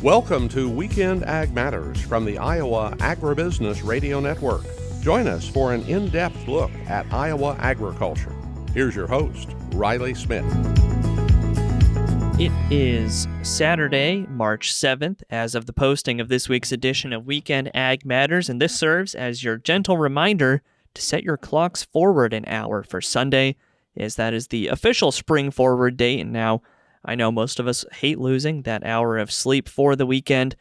Welcome to Weekend Ag Matters from the Iowa Agribusiness Radio Network. Join us for an in-depth look at Iowa agriculture. Here's your host, Riley Smith. It is Saturday, March 7th, as of the posting of this week's edition of Weekend Ag Matters, and this serves as your gentle reminder to set your clocks forward an hour for Sunday, as that is the official spring forward date. And now, I know most of us hate losing that hour of sleep for the weekend.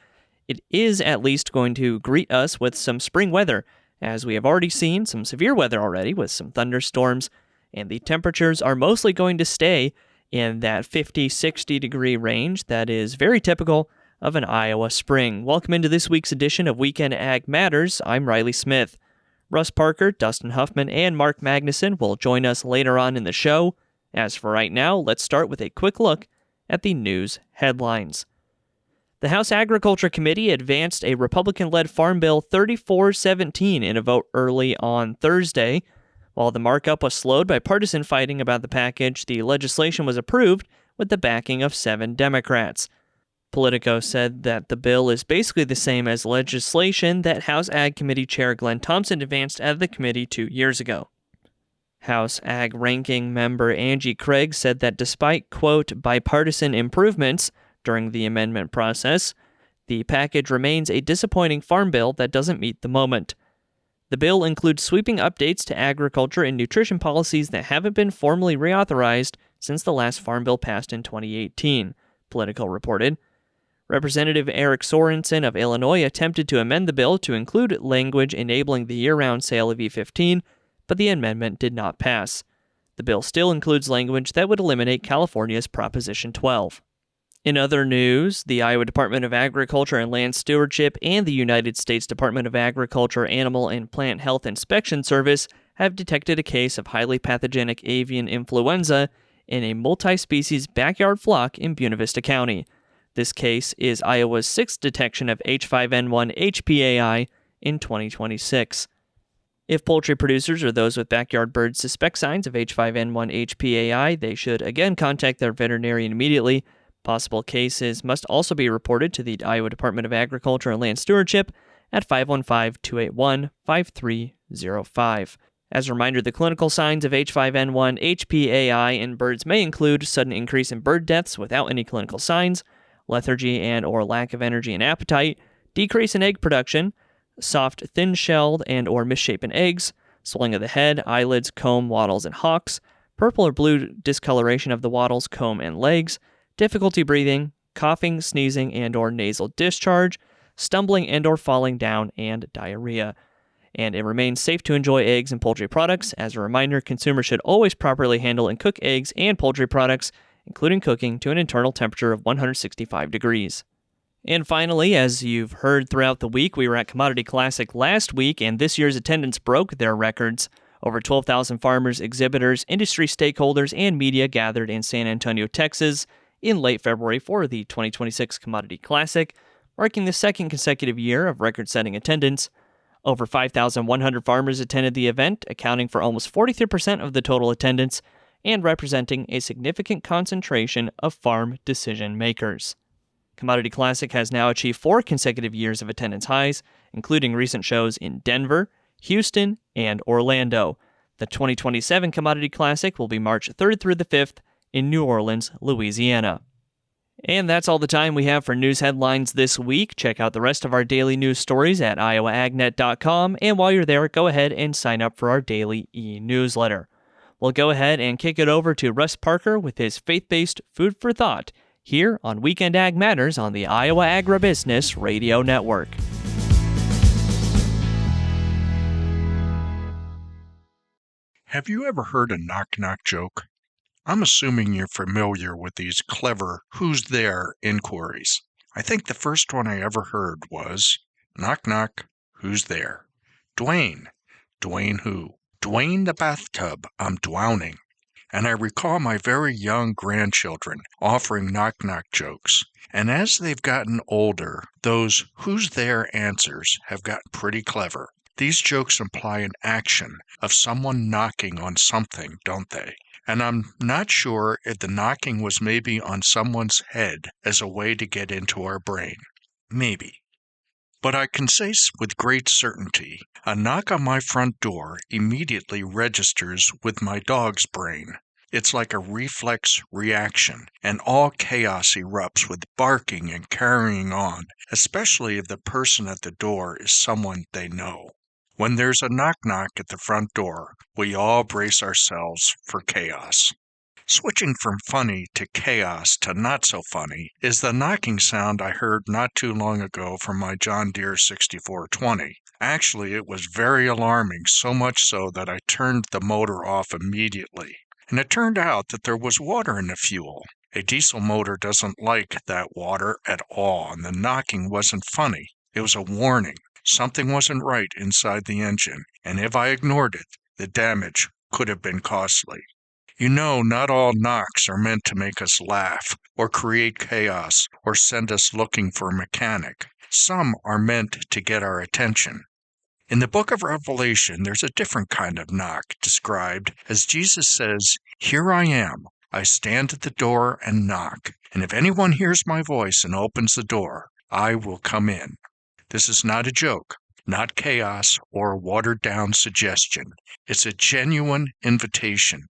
It is at least going to greet us with some spring weather, as we have already seen some severe weather already with some thunderstorms, and the temperatures are mostly going to stay in that 50-60 degree range that is very typical of an Iowa spring. Welcome into this week's edition of Weekend Ag Matters. I'm Riley Smith. Russ Parker, Dustin Hoffmann, and Mark Magnuson will join us later on in the show. As for right now, let's start with a quick look at the news headlines. The House Agriculture Committee advanced a Republican-led Farm Bill 3417 in a vote early on Thursday. While the markup was slowed by partisan fighting about the package, the legislation was approved with the backing of 7 Democrats. Politico said that the bill is basically the same as legislation that House Ag Committee Chair Glenn Thompson advanced out of the committee 2 years ago. House Ag Ranking Member Angie Craig said that despite, quote, bipartisan improvements during the amendment process, the package remains a disappointing farm bill that doesn't meet the moment. The bill includes sweeping updates to agriculture and nutrition policies that haven't been formally reauthorized since the last farm bill passed in 2018, Politico reported. Representative Eric Sorensen of Illinois attempted to amend the bill to include language enabling the year-round sale of E15, but the amendment did not pass. The bill still includes language that would eliminate California's Proposition 12. In other news, the Iowa Department of Agriculture and Land Stewardship and the United States Department of Agriculture Animal and Plant Health Inspection Service have detected a case of highly pathogenic avian influenza in a multi-species backyard flock in Buena Vista County. This case is Iowa's 6th detection of H5N1 HPAI in 2026. If poultry producers or those with backyard birds suspect signs of H5N1 HPAI, they should again contact their veterinarian immediately. Possible cases must also be reported to the Iowa Department of Agriculture and Land Stewardship at 515-281-5305. As a reminder, the clinical signs of H5N1 HPAI in birds may include sudden increase in bird deaths without any clinical signs, lethargy and or lack of energy and appetite, decrease in egg production, soft, thin-shelled and or misshapen eggs, swelling of the head, eyelids, comb, wattles, and hocks, purple or blue discoloration of the wattles, comb, and legs, difficulty breathing, coughing, sneezing, and or nasal discharge, stumbling and or falling down, and diarrhea. And it remains safe to enjoy eggs and poultry products. As a reminder, consumers should always properly handle and cook eggs and poultry products, including cooking to an internal temperature of 165 degrees. And finally, as you've heard throughout the week, we were at Commodity Classic last week, and this year's attendance broke their records. Over 12,000 farmers, exhibitors, industry stakeholders, and media gathered in San Antonio, Texas in late February for the 2026 Commodity Classic, marking the second consecutive year of record-setting attendance. Over 5,100 farmers attended the event, accounting for almost 43% of the total attendance and representing a significant concentration of farm decision makers. Commodity Classic has now achieved 4 consecutive years of attendance highs, including recent shows in Denver, Houston, and Orlando. The 2027 Commodity Classic will be March 3rd through the 5th in New Orleans, Louisiana. And that's all the time we have for news headlines this week. Check out the rest of our daily news stories at iowaagnet.com, and while you're there, go ahead and sign up for our daily e-newsletter. We'll go ahead and kick it over to Russ Parker with his faith-based food for thought here on Weekend Ag Matters on the Iowa Agribusiness Radio Network. Have you ever heard a knock-knock joke? I'm assuming you're familiar with these clever "who's there" inquiries. I think the first one I ever heard was, "Knock knock, who's there?" "Dwayne." "Dwayne who?" "Dwayne the bathtub, I'm drowning." And I recall my very young grandchildren offering knock-knock jokes. And as they've gotten older, those "who's there" answers have gotten pretty clever. These jokes imply an action of someone knocking on something, don't they? And I'm not sure if the knocking was maybe on someone's head as a way to get into our brain. maybe. But I can say with great certainty, a knock on my front door immediately registers with my dog's brain. It's like a reflex reaction, and all chaos erupts with barking and carrying on, especially if the person at the door is someone they know. When there's a knock-knock at the front door, we all brace ourselves for chaos. Switching from funny to chaos to not so funny is the knocking sound I heard not too long ago from my John Deere 6420. Actually, it was very alarming, so much so that I turned the motor off immediately. And it turned out that there was water in the fuel. A diesel motor doesn't like that water at all, and the knocking wasn't funny. It was a warning. Something wasn't right inside the engine, and if I ignored it, the damage could have been costly. You know, not all knocks are meant to make us laugh, or create chaos, or send us looking for a mechanic. Some are meant to get our attention. In the book of Revelation, there's a different kind of knock described as Jesus says, "Here I am. I stand at the door and knock, and if anyone hears my voice and opens the door, I will come in." This is not a joke, not chaos or a watered-down suggestion. It's a genuine invitation.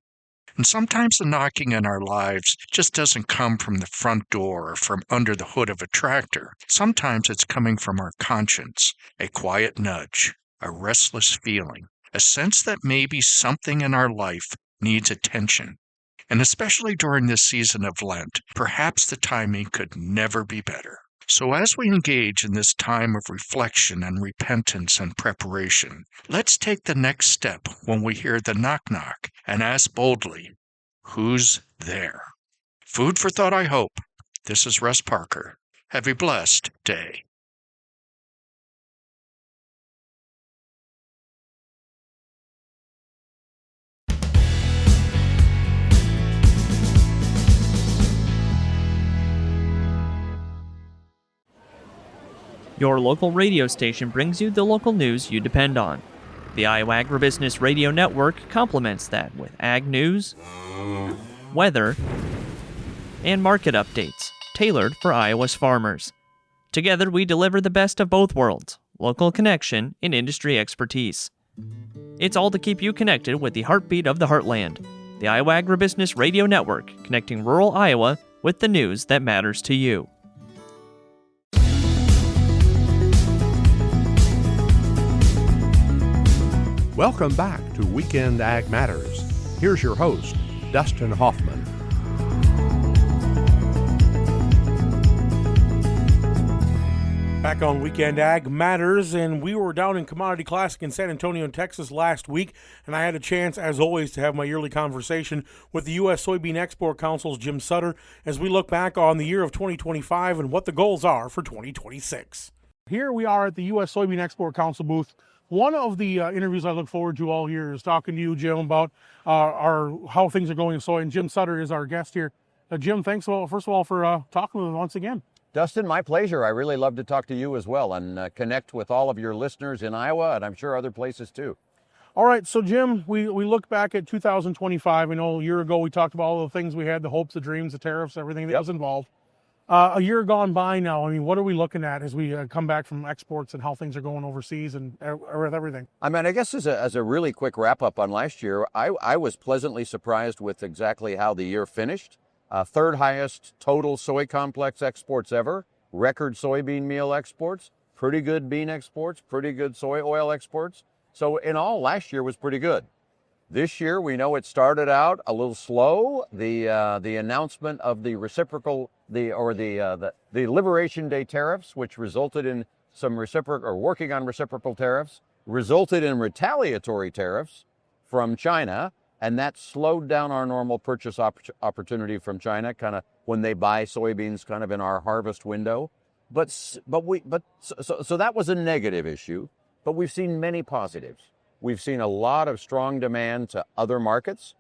And sometimes the knocking in our lives just doesn't come from the front door or from under the hood of a tractor. Sometimes it's coming from our conscience, a quiet nudge, a restless feeling, a sense that maybe something in our life needs attention. And especially during this season of Lent, perhaps the timing could never be better. So as we engage in this time of reflection and repentance and preparation, let's take the next step when we hear the knock-knock and ask boldly, "Who's there?" Food for thought, I hope. This is Russ Parker. Have a blessed day. Your local radio station brings you the local news you depend on. The Iowa Agribusiness Radio Network complements that with ag news, weather, and market updates tailored for Iowa's farmers. Together, we deliver the best of both worlds, local connection and industry expertise. It's all to keep you connected with the heartbeat of the heartland. The Iowa Agribusiness Radio Network, connecting rural Iowa with the news that matters to you. Welcome back to Weekend Ag Matters. Here's your host, Dustin Hoffmann. Back on Weekend Ag Matters, and we were down in Commodity Classic in San Antonio, Texas last week, and I had a chance, as always, to have my yearly conversation with the U.S. Soybean Export Council's Jim Sutter as we look back on the year of 2025 and what the goals are for 2026. Here we are at the U.S. Soybean Export Council booth. One of the interviews I look forward to all year is talking to you, Jim, about how things are going in soy, and Jim Sutter is our guest here. Jim, thanks, first of all, for talking with us once again. Dustin, my pleasure. I really love to talk to you as well and connect with all of your listeners in Iowa, and I'm sure other places too. All right, so Jim, we look back at 2025. I know a year ago we talked about all the things we had, the hopes, the dreams, the tariffs, everything that was involved. A year gone by now, I mean, what are we looking at as we come back from exports and how things are going overseas and with everything? I mean, I guess as a really quick wrap up on last year, I was pleasantly surprised with exactly how the year finished. Third highest total soy complex exports ever, record soybean meal exports, pretty good bean exports, pretty good soy oil exports. So in all, last year was pretty good. This year, we know it started out a little slow. The announcement of the the Liberation Day tariffs, which resulted in some working on reciprocal tariffs, resulted in retaliatory tariffs from China, and that slowed down our normal purchase opportunity from China, kind of when they buy soybeans, kind of in our harvest window. So that was a negative issue, but we've seen many positives. We've seen a lot of strong demand to other markets.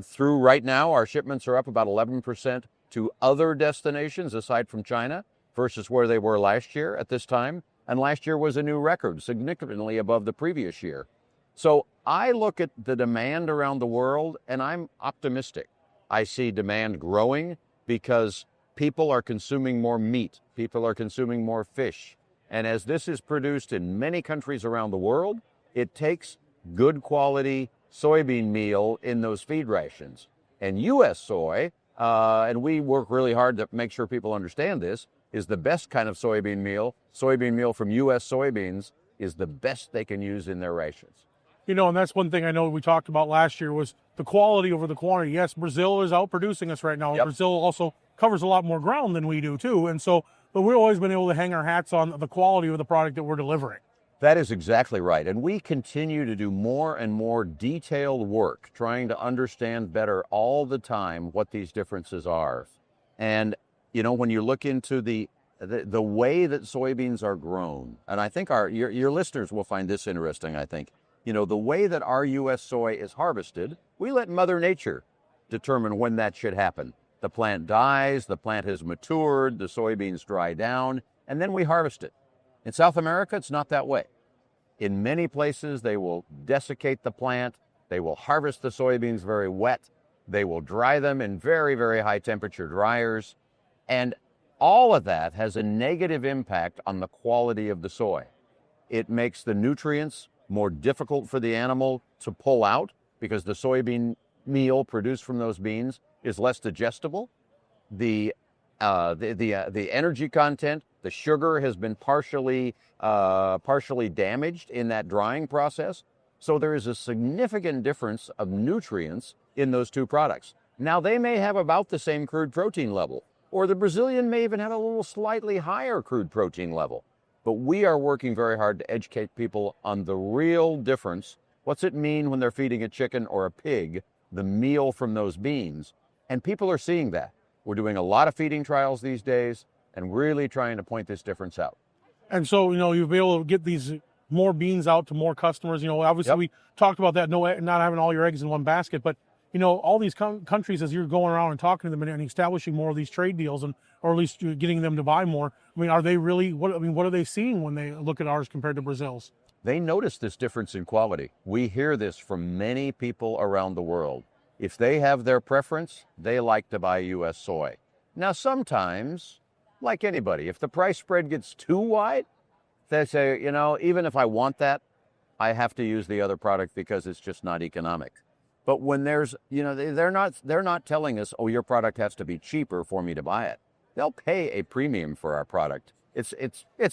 Through right now, our shipments are up about 11% to other destinations aside from China versus where they were last year at this time. And last year was a new record, significantly above the previous year. So I look at the demand around the world and I'm optimistic. I see demand growing because people are consuming more meat, people are consuming more fish. And as this is produced in many countries around the world, it takes good quality soybean meal in those feed rations. And U.S. soy, and we work really hard to make sure people understand this, is the best kind of soybean meal. Soybean meal from U.S. soybeans is the best they can use in their rations. You know, and that's one thing I know we talked about last year was the quality over the quantity. Yes, Brazil is outproducing us right now. Yep. Brazil also covers a lot more ground than we do too. And so, but we've always been able to hang our hats on the quality of the product that we're delivering. That is exactly right. And we continue to do more and more detailed work, trying to understand better all the time what these differences are. And, you know, when you look into the way that soybeans are grown, and I think your listeners will find this interesting, I think. You know, the way that our U.S. soy is harvested, we let Mother Nature determine when that should happen. The plant dies, the plant has matured, the soybeans dry down, and then we harvest it. In South America, it's not that way. In many places, they will desiccate the plant, they will harvest the soybeans very wet, they will dry them in very, very high temperature dryers, and all of that has a negative impact on the quality of the soy. It makes the nutrients more difficult for the animal to pull out because the soybean meal produced from those beans is less digestible. The energy content, the sugar has been partially damaged in that drying process. So there is a significant difference of nutrients in those two products. Now they may have about the same crude protein level, or the Brazilian may even have a little slightly higher crude protein level. But we are working very hard to educate people on the real difference. What's it mean when they're feeding a chicken or a pig the meal from those beans? And people are seeing that. We're doing a lot of feeding trials these days and really trying to point this difference out. And so, you know, you'll be able to get these more beans out to more customers. You know, obviously Yep. we talked about that, not having all your eggs in one basket, but you know, all these countries, as you're going around and talking to them and establishing more of these trade deals, or at least getting them to buy more. I mean, are they really? What are they seeing when they look at ours compared to Brazil's? They notice this difference in quality. We hear this from many people around the world. If they have their preference, they like to buy U.S. soy. Now, sometimes, like anybody, if the price spread gets too wide, they say, you know, even if I want that, I have to use the other product because it's just not economic. But when there's, you know, they're not telling us, oh, your product has to be cheaper for me to buy it. They'll pay a premium for our product. It's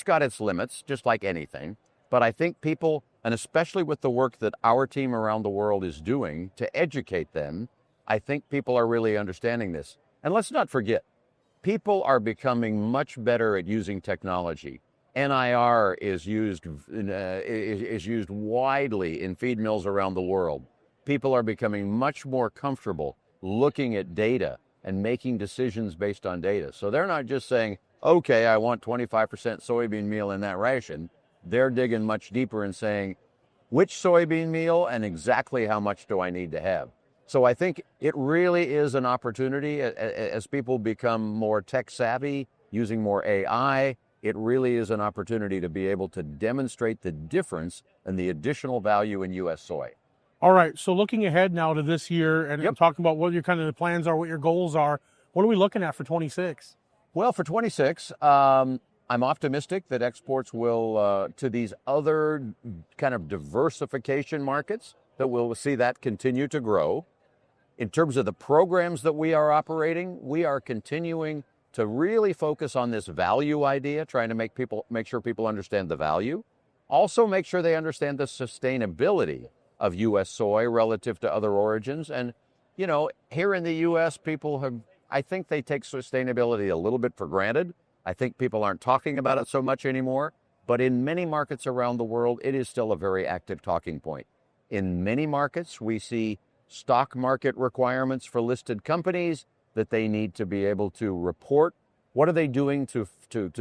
got its limits, just like anything. But I think people, and especially with the work that our team around the world is doing to educate them, I think people are really understanding this. And let's not forget, people are becoming much better at using technology. NIR is used widely in feed mills around the world. People are becoming much more comfortable looking at data and making decisions based on data. So they're not just saying, okay, I want 25% soybean meal in that ration. They're digging much deeper and saying, which soybean meal and exactly how much do I need to have? So I think it really is an opportunity as people become more tech savvy, using more AI. It really is an opportunity to be able to demonstrate the difference and the additional value in U.S. soy. All right, so looking ahead now to this year and Yep. talking about what your kind of the plans are, what your goals are, what are we looking at for 26? Well, for 26, I'm optimistic that exports will, to these other kind of diversification markets, that we'll see that continue to grow. In terms of the programs that we are operating, we are continuing to really focus on this value idea, trying to make sure people understand the value. Also make sure they understand the sustainability of U.S. soy relative to other origins. And, you know, here in the U.S., I think they take sustainability a little bit for granted. I think people aren't talking about it so much anymore. But in many markets around the world, it is still a very active talking point. In many markets, we see stock market requirements for listed companies that they need to be able to report. What are they doing to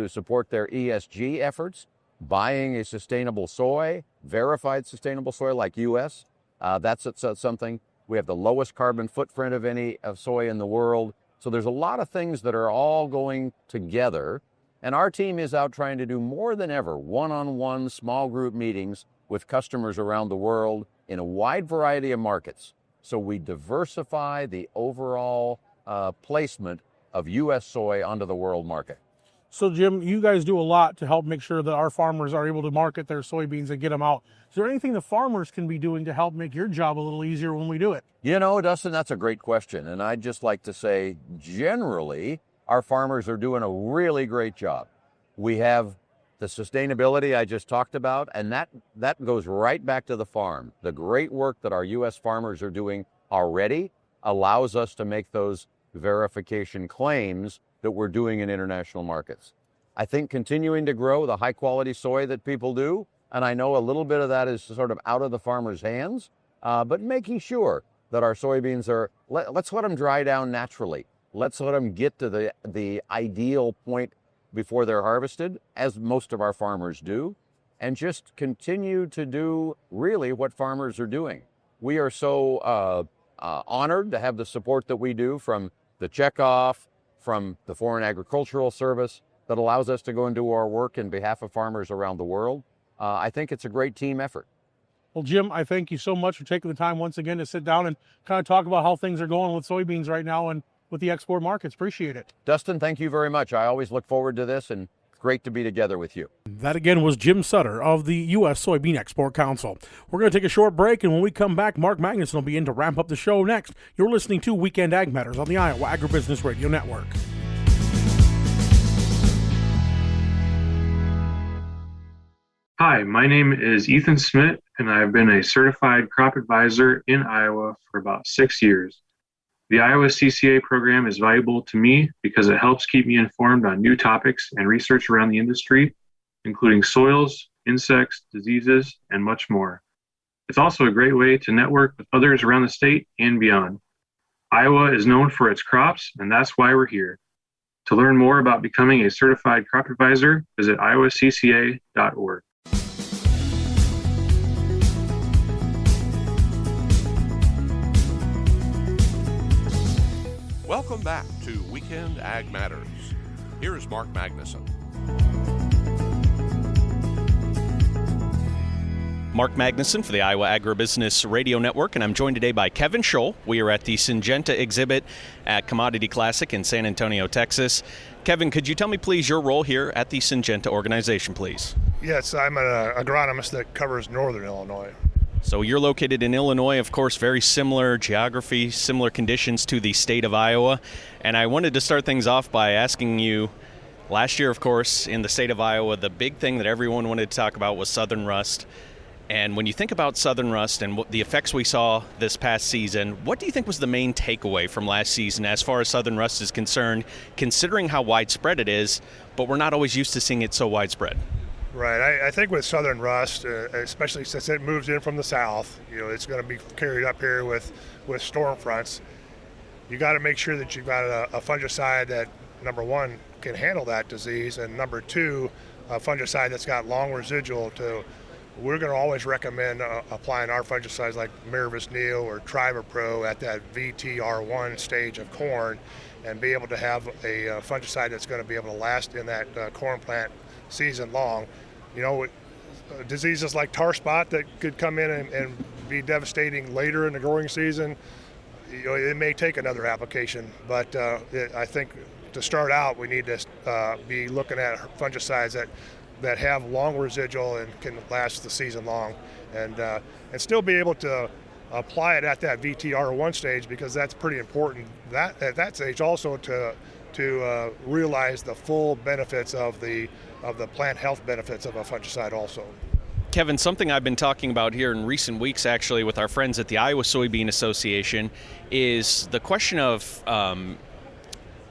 support their ESG efforts? Buying a sustainable soy, verified sustainable soy like U.S. That's something. We have the lowest carbon footprint of any soy in the world. So there's a lot of things that are all going together. And our team is out trying to do more than ever one-on-one small group meetings with customers around the world in a wide variety of markets. So we diversify the overall placement of U.S. soy onto the world market. So, Jim, you guys do a lot to help make sure that our farmers are able to market their soybeans and get them out. Is there anything the farmers can be doing to help make your job a little easier when we do it? You know, Dustin, that's a great question. And I'd just like to say, generally, our farmers are doing a really great job. We have the sustainability I just talked about, and that goes right back to the farm. The great work that our U.S. farmers are doing already allows us to make those verification claims that we're doing in international markets. I think continuing to grow the high quality soy that people do, and I know a little bit of that is sort of out of the farmer's hands, but making sure that our soybeans are, let's let them dry down naturally. Let's let them get to the ideal point before they're harvested, as most of our farmers do, and just continue to do really what farmers are doing. We are so honored to have the support that we do from the checkoff, from the Foreign Agricultural Service, that allows us to go and do our work in behalf of farmers around the world. I think it's a great team effort. Well, Jim, I thank you so much for taking the time once again to sit down and kind of talk about how things are going with soybeans right now and with the export markets. Appreciate it. Dustin, thank you very much. I always look forward to this, and great to be together with you. That again was Jim Sutter of the U.S. Soybean Export Council. We're going to take a short break, and when we come back, Mark Magnuson will be in to wrap up the show next. You're listening to Weekend Ag Matters on the Iowa Agribusiness Radio Network. Hi, my name is Ethan Smith, and I've been a certified crop advisor in Iowa for about 6 years. The Iowa CCA program is valuable to me because it helps keep me informed on new topics and research around the industry, including soils, insects, diseases, and much more. It's also a great way to network with others around the state and beyond. Iowa is known for its crops, and that's why we're here. To learn more about becoming a certified crop advisor, visit iowacca.org. Welcome back to Weekend Ag Matters. Here's Mark Magnuson. Mark Magnuson for the Iowa Agribusiness Radio Network, and I'm joined today by Kevin Scholl. We are at the Syngenta exhibit at Commodity Classic in San Antonio, Texas. Kevin, could you tell me, please, your role here at the Syngenta organization, please? Yes, I'm an agronomist that covers northern Illinois. So you're located in Illinois, of course, very similar geography, similar conditions to the state of Iowa. And I wanted to start things off by asking you, last year, of course, in the state of Iowa, the big thing that everyone wanted to talk about was southern rust. And when you think about southern rust and the effects we saw this past season, what do you think was the main takeaway from last season as far as southern rust is concerned, considering how widespread it is, but we're not always used to seeing it so widespread? Right. I think with southern rust, especially since it moves in from the south, it's going to be carried up here with storm fronts. You got to make sure that you've got a fungicide that, number one, can handle that disease, and number two, a fungicide that's got long residual to. We're going to always recommend applying our fungicides like Miravis Neo or Trivapro at that VTR1 stage of corn, and be able to have a fungicide that's going to be able to last in that corn plant season long. Diseases like tar spot that could come in and be devastating later in the growing season, it may take another application, but I think to start out we need to be looking at fungicides that have long residual and can last the season long, and still be able to apply it at that VTR1 stage, because that's pretty important at that stage also to realize the full benefits of the plant health benefits of a fungicide also. Kevin, something I've been talking about here in recent weeks actually with our friends at the Iowa Soybean Association is the question of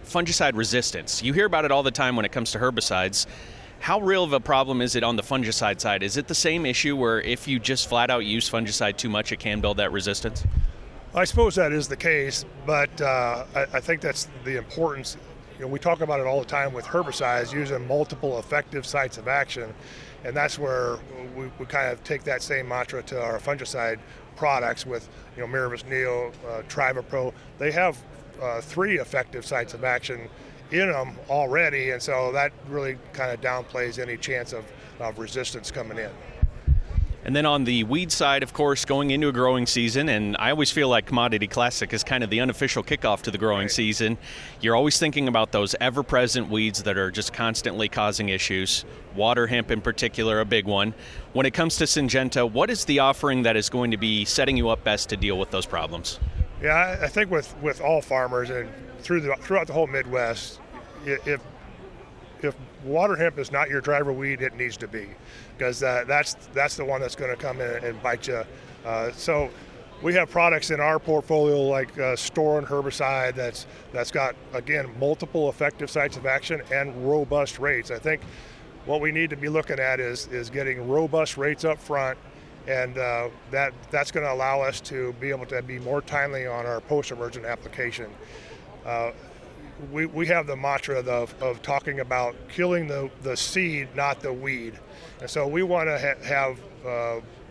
fungicide resistance. You hear about it all the time when it comes to herbicides. How real of a problem is it on the fungicide side? Is it the same issue where if you just flat out use fungicide too much, it can build that resistance? I suppose that is the case, but I think that's the importance. We talk about it all the time with herbicides, using multiple effective sites of action, and that's where we kind of take that same mantra to our fungicide products with Miravis Neo, Trivapro. They have 3 effective sites of action in them already, and so that really kind of downplays any chance of resistance coming in. And then on the weed side, of course, going into a growing season, and I always feel like Commodity Classic is kind of the unofficial kickoff to the growing season. You're always thinking about those ever-present weeds that are just constantly causing issues. Water hemp in particular, a big one. When it comes to Syngenta, what is the offering that is going to be setting you up best to deal with those problems? Yeah, I think with all farmers and throughout the whole Midwest, if water hemp is not your driver weed, it needs to be, because that's the one that's going to come in and bite you. So we have products in our portfolio like Storon herbicide that's got, again, multiple effective sites of action and robust rates. I think what we need to be looking at is getting robust rates up front, and that's going to allow us to be able to be more timely on our post-emergent application. We have the mantra of talking about killing the seed, not the weed. And so we want to have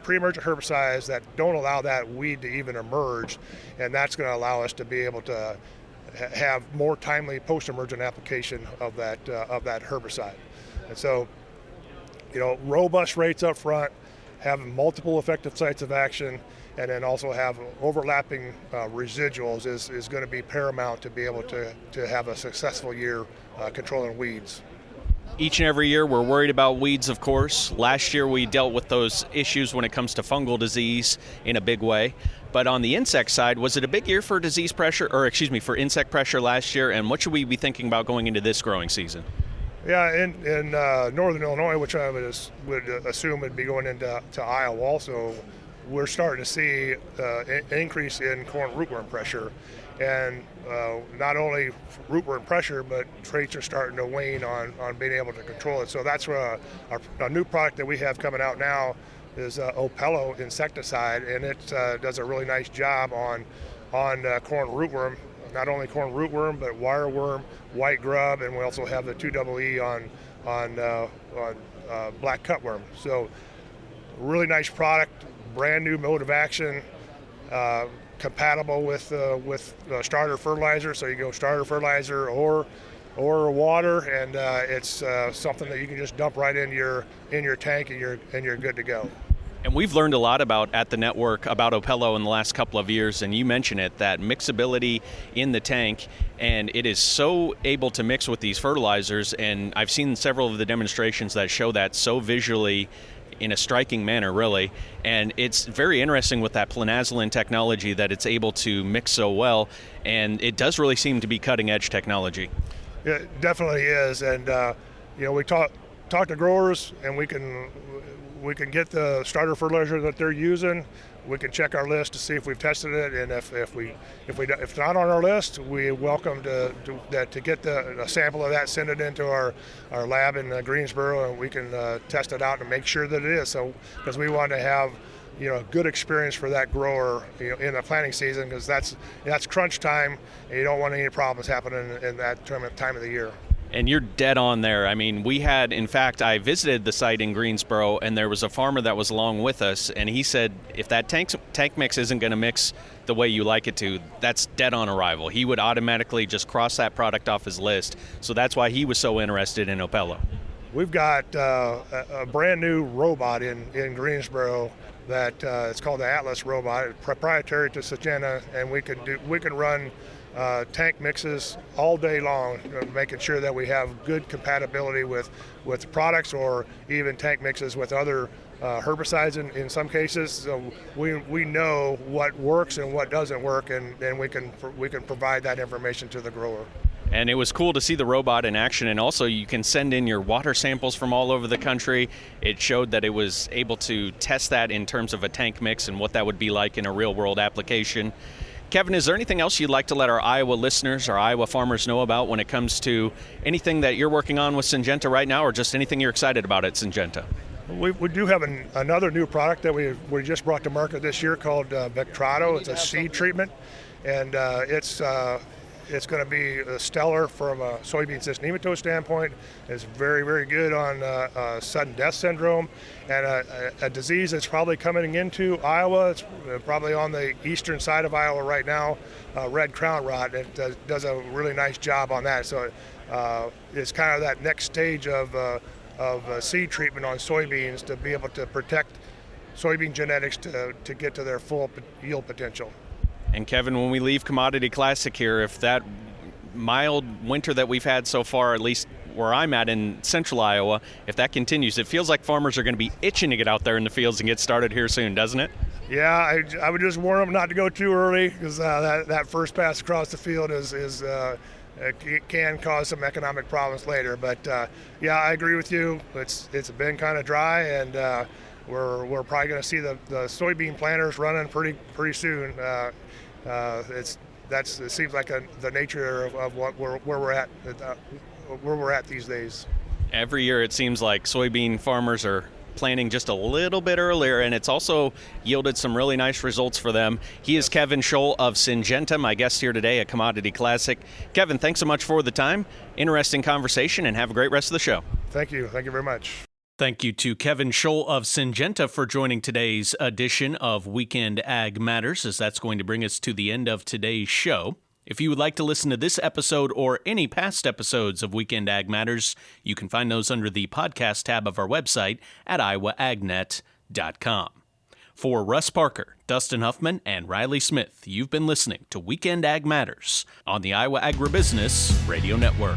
pre-emergent herbicides that don't allow that weed to even emerge, and that's going to allow us to be able to have more timely post-emergent application of that herbicide. And so, robust rates up front, having multiple effective sites of action, and then also have overlapping residuals is going to be paramount to be able to have a successful year controlling weeds. Each and every year we're worried about weeds, of course. Last year we dealt with those issues when it comes to fungal disease in a big way. But on the insect side, was it a big year for for insect pressure last year? And what should we be thinking about going into this growing season? Yeah, in northern Illinois, which I would assume would be going into Iowa also, we're starting to see an increase in corn rootworm pressure. And not only rootworm pressure, but traits are starting to wane on being able to control it. So that's where our new product that we have coming out now is Opello insecticide, and it does a really nice job on corn rootworm. Not only corn rootworm, but wireworm, white grub, and we also have the 2EE on black cutworm. So really nice product, brand new mode of action, compatible with starter fertilizer. So you go starter fertilizer or water, and it's something that you can just dump right in your tank, and you're good to go. And we've learned a lot at the network about Opello in the last couple of years, and you mentioned it, that mixability in the tank, and it is so able to mix with these fertilizers, and I've seen several of the demonstrations that show that so visually in a striking manner, really. And it's very interesting with that planazoline technology that it's able to mix so well, and it does really seem to be cutting-edge technology. It definitely is, and we talk to growers, and we can get the starter fertilizer that they're using. We can check our list to see if we've tested it, and if it's not on our list, we welcome to get a sample of that, send it into our lab in Greensboro, and we can test it out and make sure that it is. So, because we want to have a good experience for that grower in the planting season, because that's crunch time, and you don't want any problems happening in that time of the year. And you're dead on there. I mean, I visited the site in Greensboro, and there was a farmer that was along with us, and he said if that tank mix isn't going to mix the way you like it to, that's dead on arrival. He would automatically just cross that product off his list. So that's why he was so interested in Opello. We've got a brand new robot in Greensboro that it's called the Atlas robot, proprietary to Syngenta, and we can run tank mixes all day long, making sure that we have good compatibility with products, or even tank mixes with other herbicides in some cases. So we know what works and what doesn't work, and we can provide that information to the grower. And it was cool to see the robot in action, and also you can send in your water samples from all over the country. It showed that it was able to test that in terms of a tank mix and what that would be like in a real-world application. Kevin, is there anything else you'd like to let our Iowa listeners, our Iowa farmers know about when it comes to anything that you're working on with Syngenta right now, or just anything you're excited about at Syngenta? We do have another new product that we just brought to market this year called Vectrado. It's a seed treatment, and it's going to be stellar from a soybean cyst nematode standpoint. It's very, very good on sudden death syndrome, and a disease that's probably coming into Iowa. It's probably on the eastern side of Iowa right now, red crown rot. It does a really nice job on that. So it's kind of that next stage of seed treatment on soybeans to be able to protect soybean genetics to get to their full yield potential. And Kevin, when we leave Commodity Classic here, if that mild winter that we've had so far, at least where I'm at in central Iowa, if that continues, it feels like farmers are going to be itching to get out there in the fields and get started here soon, doesn't it? Yeah, I would just warn them not to go too early, because that first pass across the field it can cause some economic problems later. But yeah, I agree with you. It's been kind of dry, and we're probably going to see the soybean planters running pretty soon. It seems like the nature of where we're at these days. Every year it seems like soybean farmers are planting just a little bit earlier, and it's also yielded some really nice results for them. He is Kevin Scholl of Syngenta, my guest here today at Commodity Classic. Kevin, thanks so much for the time. Interesting conversation, and have a great rest of the show. Thank you. Thank you very much. Thank you to Kevin Scholl of Syngenta for joining today's edition of Weekend Ag Matters, as that's going to bring us to the end of today's show. If you would like to listen to this episode or any past episodes of Weekend Ag Matters, you can find those under the podcast tab of our website at iowaagnet.com. For Russ Parker, Dustin Hoffmann, and Riley Smith, you've been listening to Weekend Ag Matters on the Iowa Agribusiness Radio Network.